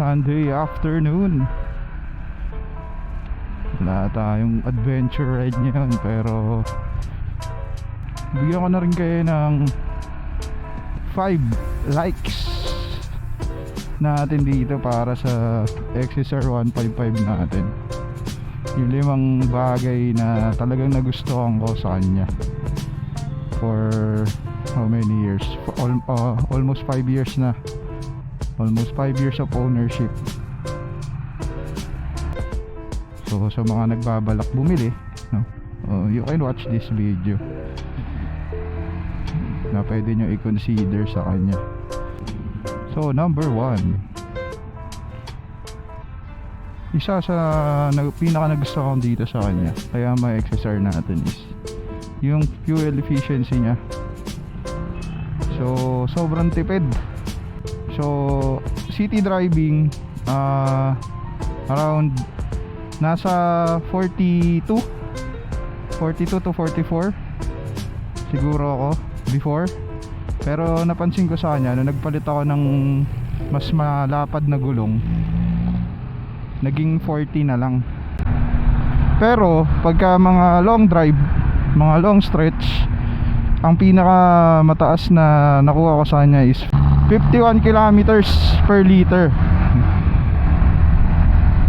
Sunday afternoon. Wala tayong adventure ride ngayon, pero bigyan ko na rin kayo ng 5 likes natin dito para sa XSR 155 natin. Yung 5 bagay na talagang nagustuhan ko sa kanya for how many years? For almost 5 years na. Almost 5 years of ownership. So sa mga nagbabalak bumili, no? You can watch this video na pwede nyo i-consider sa kanya. So number 1, isa sa pinaka nagustuhan ko dito sa kanya, kaya may XSR natin, is yung fuel efficiency niya. So sobrang tipid. So city driving, around nasa 42 to 44 siguro ako before. Pero napansin ko sa kanya nung nagpalit ako ng mas malapad na gulong, naging 40 na lang. Pero pagka mga long drive, mga long stretch, ang pinaka mataas na nakuha ko sa kanya is 51 kilometers per liter,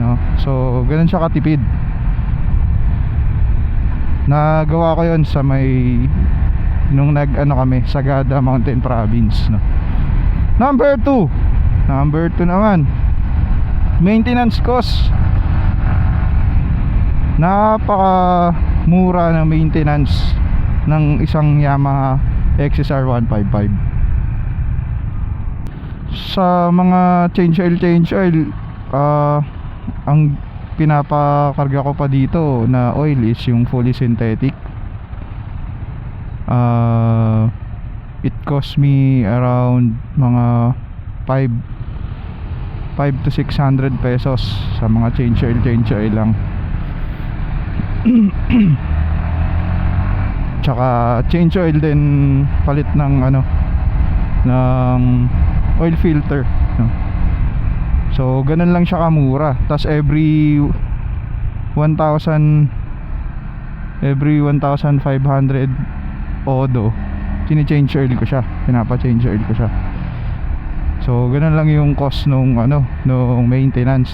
no? So ganun siya katipid. Nagawa ko yon sa may nung kami Sagada Mountain Province, no? Number 2 naman, maintenance cost. Napaka mura ng maintenance ng isang Yamaha XSR 155. Sa mga change oil, ang pinapakarga ko pa dito na oil is yung fully synthetic. It cost me around mga 5 to 600 pesos sa mga change oil lang. Tsaka change oil din, palit ng ng oil filter, no? So ganun lang siya kamura. Tas every 1,500 odo, chine-change oil ko siya, pinapa-change oil ko siya. So ganun lang yung cost nung nung maintenance.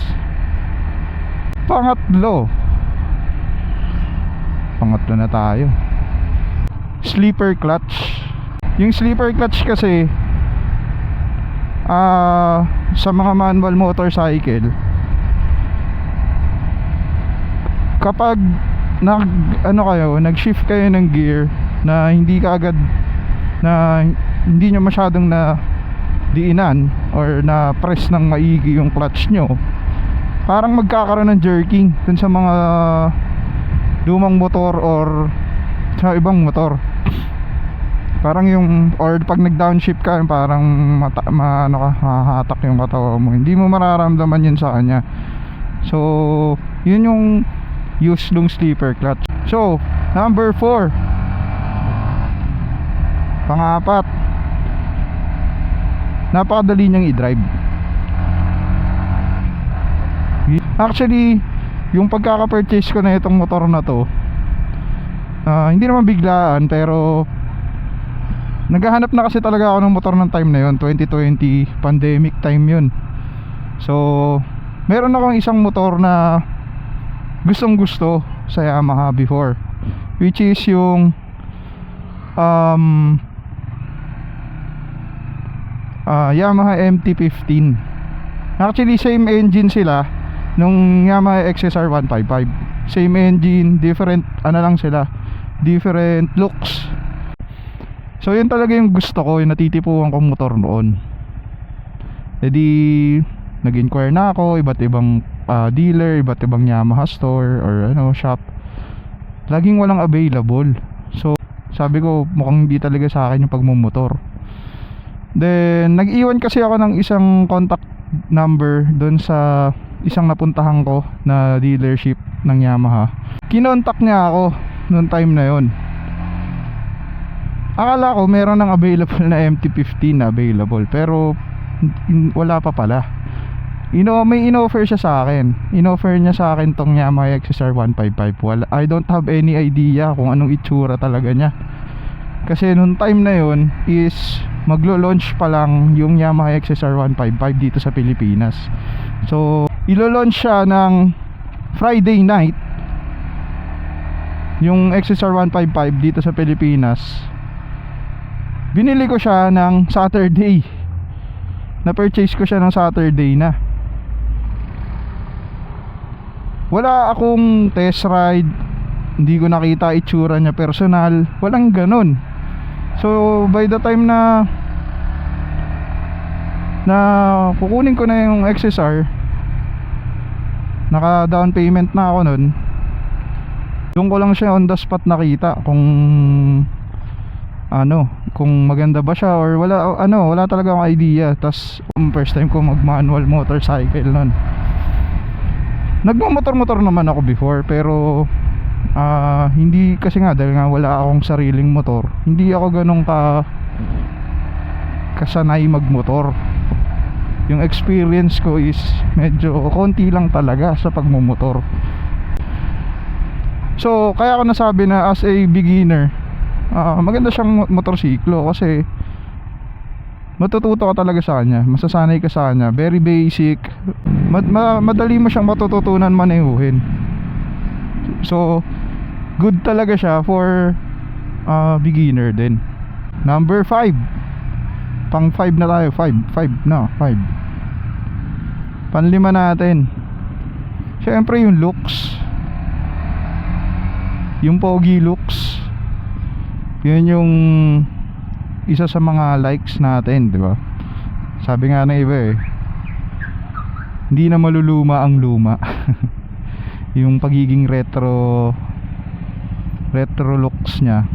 Pangatlo na tayo, sleeper clutch. Yung sleeper clutch kasi sa mga manual motorcycle, kapag nag-shift kayo ng gear na hindi kaagad, na hindi nyo masyadong na diinan or na press ng maigi yung clutch nyo, parang magkakaroon ng jerking dun sa mga lumang motor or sa ibang motor. Parang or pag nag-downshift ka, parang mahahatak yung katawan mo. Hindi mo mararamdaman yun sa kanya. So yun yung use ng sleeper clutch. So number 4, pang-apat, napakadali niyang i-drive. Actually, yung pagkaka-purchase ko na itong motor na to, hindi naman biglaan, pero naghahanap na kasi talaga ako ng motor ng time na yun. 2020 pandemic time yun. So meron akong isang motor na gustong gusto sa Yamaha before, which is yung Yamaha MT-15. Actually same engine sila nung Yamaha XSR 155. Same engine, different lang sila, different looks. So yun talaga yung gusto ko, yung natitipuan kong motor noon. Edi nag-inquire na ako iba't ibang dealer, iba't ibang Yamaha store or shop. Laging walang available. So sabi ko, mukhang hindi talaga sa akin yung pagmumotor. Then nag-iwan kasi ako ng isang contact number doon sa isang napuntahan ko na dealership ng Yamaha. Kinontak niya ako noong time na yon. Akala ko meron ng available na MT-15 na available, pero wala pa pala. may inoffer siya sa akin. Inoffer niya sa akin tong Yamaha XSR 155. I don't have any idea kung anong itsura talaga niya. Kasi nung time na yun is maglo-launch pa lang yung Yamaha XSR 155 dito sa Pilipinas. So ilo-launch siya ng Friday night, yung XSR 155 dito sa Pilipinas. Binili ko siya ng Saturday. Na-purchase ko siya ng Saturday na. Wala akong test ride, hindi ko nakita itsura niya personal, walang ganun. So by the time na kukunin ko na yung XSR, naka down payment na ako nun, doon ko lang siya on the spot nakita kung kung maganda ba siya or wala talaga akong idea. Tas first time ko mag manual motorcycle nun. Nagmamotor-motor naman ako before, pero hindi, kasi nga dahil nga wala akong sariling motor, hindi ako ganun kasanay magmotor. Yung experience ko is medyo konti lang talaga sa pagmumotor. So kaya ako nasabi na as a beginner, maganda siyang motorsiklo kasi matututo ka talaga sa kanya, masasanay ka sa kanya. Very basic, madali mo siyang matututunan manehuhin. So good talaga siya for beginner din. Number 5, pang 5 na tayo. 5 panlima natin, syempre yung looks, yung pogi looks. Yun yung isa sa mga likes natin, di ba? Sabi nga ng iba hindi na maluluma ang luma. Yung pagiging retro looks niya,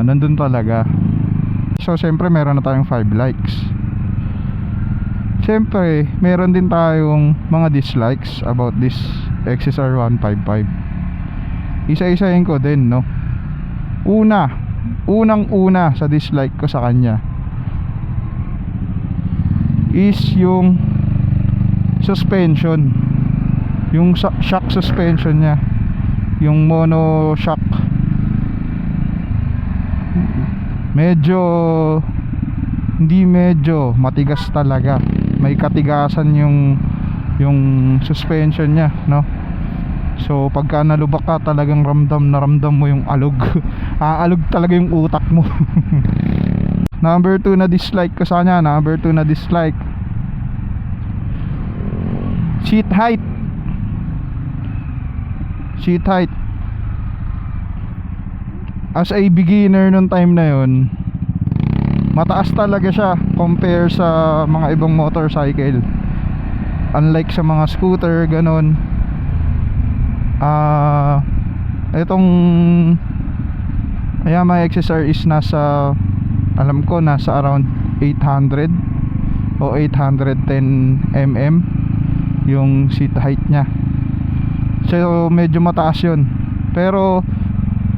nandun talaga. So siyempre meron na tayong 5 likes. Siyempre meron din tayong mga dislikes about this XSR 155. Isa-isahin ko din, no? Unang-una sa dislike ko sa kanya is yung suspension, yung shock suspension niya, yung mono shock. Medyo matigas talaga, may katigasan yung suspension niya, no? So pagka nalubak ka, talagang ramdam mo yung alog. Aalog talaga yung utak mo. Number 2 na dislike ko sa kanya, seat height. As a beginner nung time na yun, mataas talaga siya compare sa mga ibang motorcycle. Unlike sa mga scooter, ganon. Itong Yamaha XSR is alam ko nasa around 800 o 810 mm yung seat height nya. So medyo mataas yun, pero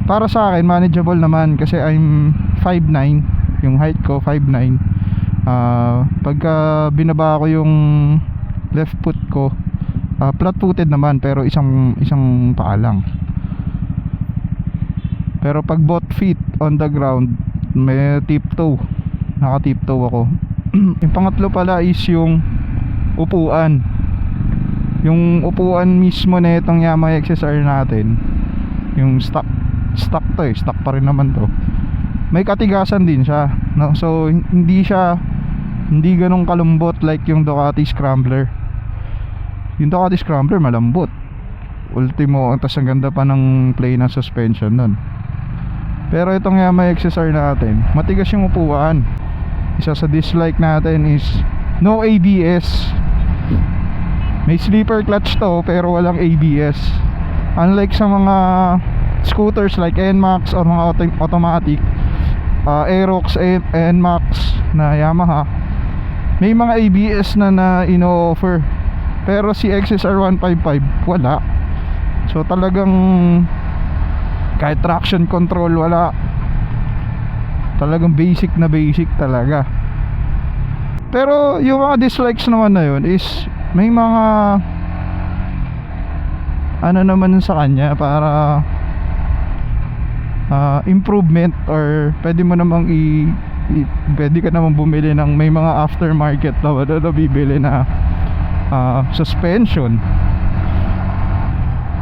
para sa akin manageable naman kasi I'm 5'9", yung height ko 5'9". Pagka binaba ko yung left foot ko, flat footed naman, pero isang paa lang. Pero pag both feet on the ground, may tiptoe, naka tiptoe ako. Yung pangatlo pala is yung upuan. Yung upuan mismo na itong Yamaha XSR natin, yung stock pa rin naman to, may katigasan din siya, no? So hindi ganun kalambot like yung Ducati Scrambler. Yung Ducati Scrambler malambot, ultimo, tas ang ganda pa ng play na suspension nun. Pero itong Yamaha XSR natin, matigas yung upuan. Isa sa dislike natin is no ABS. May sleeper clutch to pero walang ABS. Unlike sa mga scooters like NMAX or mga automatic, Aerox, NMAX na Yamaha, may mga ABS na ino-offer. Pero si XSR 155 wala. So talagang kahit traction control wala. Talagang basic talaga. Pero yung mga dislikes naman na yun is may mga ano naman sa kanya para improvement, or pwede mo namang pwede ka namang bumili ng may mga aftermarket na bibili na suspension.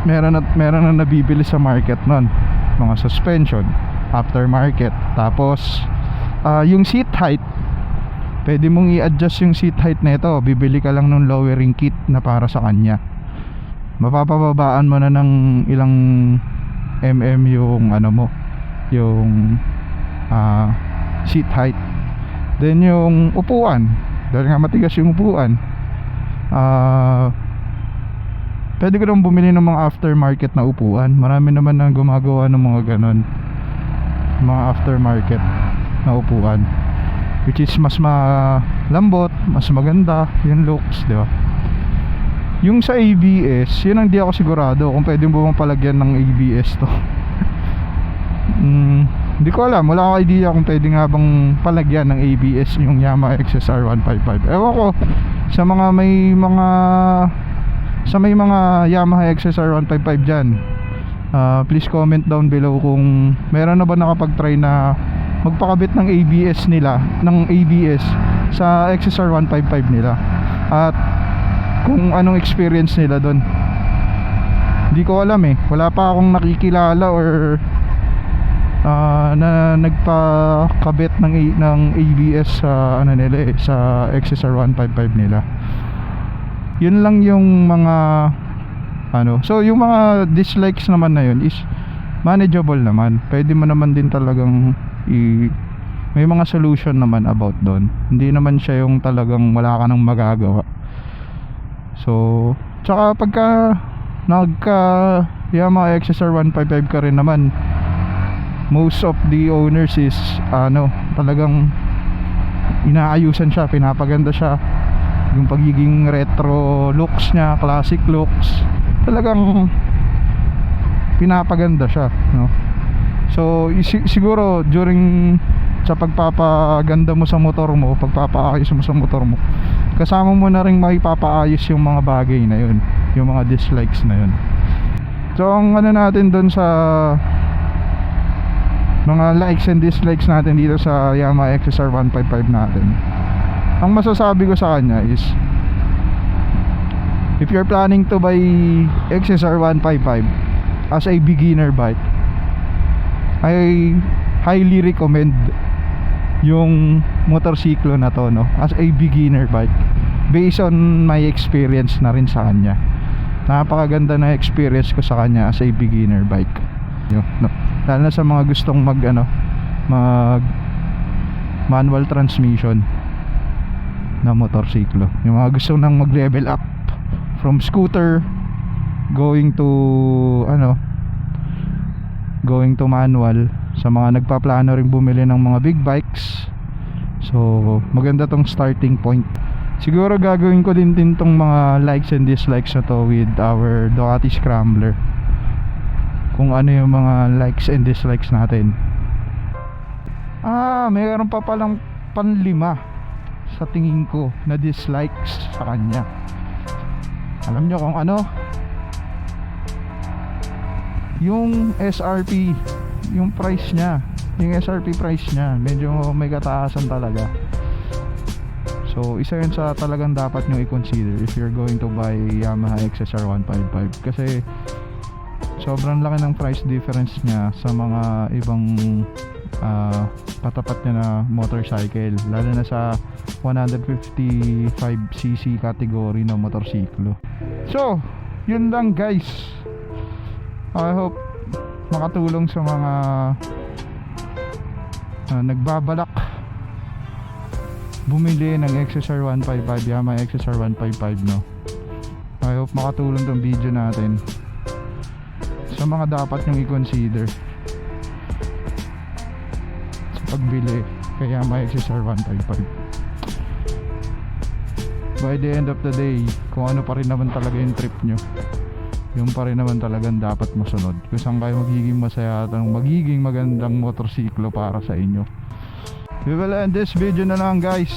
Meron na nabibili sa market nun, mga suspension aftermarket. Tapos yung seat height, pwede mong i-adjust yung seat height na ito. Bibili ka lang ng lowering kit na para sa kanya. Mapapababaan mo na ng ilang yung ano mo, yung seat height. Then yung upuan, dahil nga matigas yung upuan, pwede ka naman bumili ng mga aftermarket na upuan. Marami naman na gumagawa ng mga ganon, mga aftermarket na upuan, which is mas malambot, mas maganda yung looks, di ba? Yung sa ABS, yun ang di ako sigurado kung pwede mo bang palagyan ng ABS to. Hindi ko alam, wala akong idea kung pwede nga bang palagyan ng ABS yung Yamaha XSR 155. Ewan ko sa mga may mga Yamaha XSR 155 dyan. Please comment down below kung meron na ba nakapag-try na magpakabit ng ABS nila, ng ABS sa XSR 155 nila, at kung anong experience nila doon. Hindi ko alam wala pa akong nakikilala or na nagpakabit ng ABS sa nila sa XSR 155 nila. Yun lang yung mga so yung mga dislikes naman na yun is manageable naman. Pwede mo naman din talagang may mga solution naman about doon. Hindi naman siya yung talagang wala ka nang magagawa. So, tsaka pagka Yamaha XSR 155 ka rin naman, most of the owners is talagang inaayusan siya, pinapaganda siya. Yung pagiging retro looks niya, classic looks, talagang pinapaganda siya, no? So siguro during sa pagpapaganda mo sa motor mo, pagpapaayos mo sa motor mo, kasama mo na rin maipapaayos yung mga bagay na yun, yung mga dislikes na yun. So ang natin doon sa mga likes and dislikes natin dito sa Yamaha XSR 155 natin, ang masasabi ko sa kanya is, if you're planning to buy XSR 155 as a beginner bike, I highly recommend yung motorsiklo na to, no, as a beginner bike, based on my experience na rin sa kanya. Napakaganda na experience ko sa kanya as a beginner bike, no? Lalo na sa mga gustong mag manual transmission na motorsiklo, yung mga gustong nang mag level up from scooter going to manual. Sa mga nagpaplano rin bumili ng mga big bikes, so maganda tong starting point. Siguro gagawin ko din tong mga likes and dislikes na to with our Ducati Scrambler, kung ano yung mga likes and dislikes natin. Mayroon pa palang panlima sa tingin ko na dislikes sa kanya. Alam nyo kung ano? Yung SRP, yung price niya, yung SRP price niya, medyo may kataasan talaga. So isa yun sa talagang dapat nyo i-consider if you're going to buy Yamaha XSR 155, kasi sobrang laki ng price difference niya sa mga ibang patapat niya na motorcycle, lalo na sa 155cc category na motorsiklo. So yun lang guys, I hope makatulong sa mga nagbabalak bumili ng XSR 155, Yamaha XSR 155, no. I hope makatulong tong video natin sa mga dapat nyong i-consider sa pagbili kay Yamaha XSR 155. By the end of the day, kung ano pa rin naman talaga yung trip nyo, yung pa rin naman talagang dapat masunod, kung saan kayo magiging masaya at magiging magandang motorsiklo para sa inyo. We will end this video na lang guys.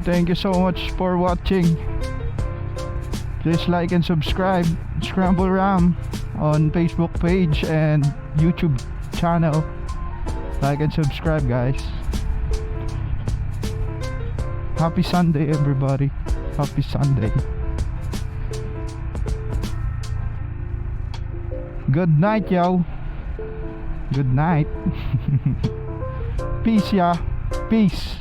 Thank you so much for watching. Please like and subscribe Scramble Ram on Facebook page and YouTube channel. Like and subscribe, guys. Happy Sunday, everybody. Happy Sunday. Good night, yo. Good night. Peace, yeah. Peace.